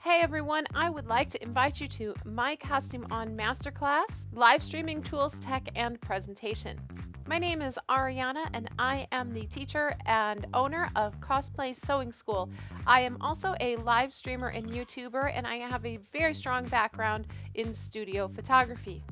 Hey everyone, I would like to invite you to my Costume On Masterclass, live streaming tools, tech, and presentation. My name is Ariana and I am the teacher and owner of Cosplay Sewing School. I am also a live streamer and YouTuber, and I have a very strong background in studio photography.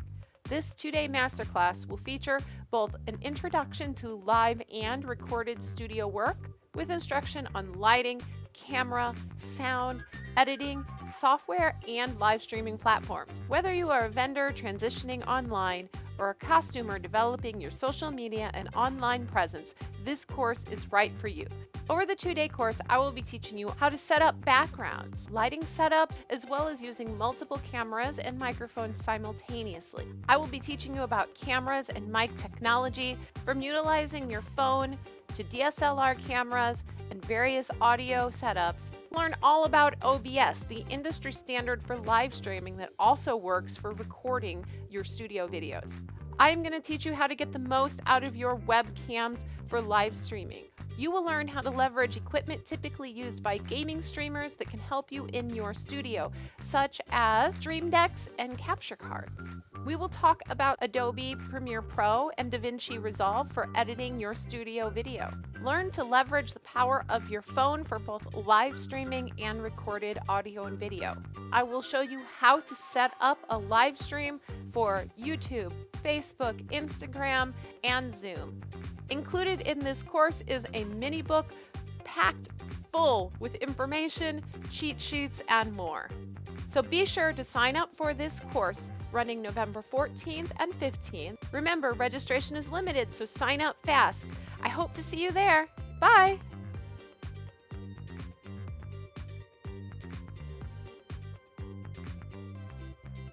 This 2-day masterclass will feature both an introduction to live and recorded studio work with instruction on lighting, camera, sound, editing, software, and live streaming platforms. Whether you are a vendor transitioning online or a costumer developing your social media and online presence, this course is right for you. Over the 2-day course, I will be teaching you how to set up backgrounds, lighting setups, as well as using multiple cameras and microphones simultaneously. I will be teaching you about cameras and mic technology, from utilizing your phone to DSLR cameras and various audio setups. Learn all about OBS, the industry standard for live streaming that also works for recording your studio videos. I am going to teach you how to get the most out of your webcams for live streaming. You will learn how to leverage equipment typically used by gaming streamers that can help you in your studio, such as Stream Decks and capture cards. We will talk about Adobe Premiere Pro and DaVinci Resolve for editing your studio video. Learn to leverage the power of your phone for both live streaming and recorded audio and video. I will show you how to set up a live stream for YouTube, Facebook, Instagram, and Zoom. Included in this course is a mini book packed full with information, cheat sheets, and more. So be sure to sign up for this course running November 14th and 15th. Remember, registration is limited, so sign up fast. I hope to see you there. Bye!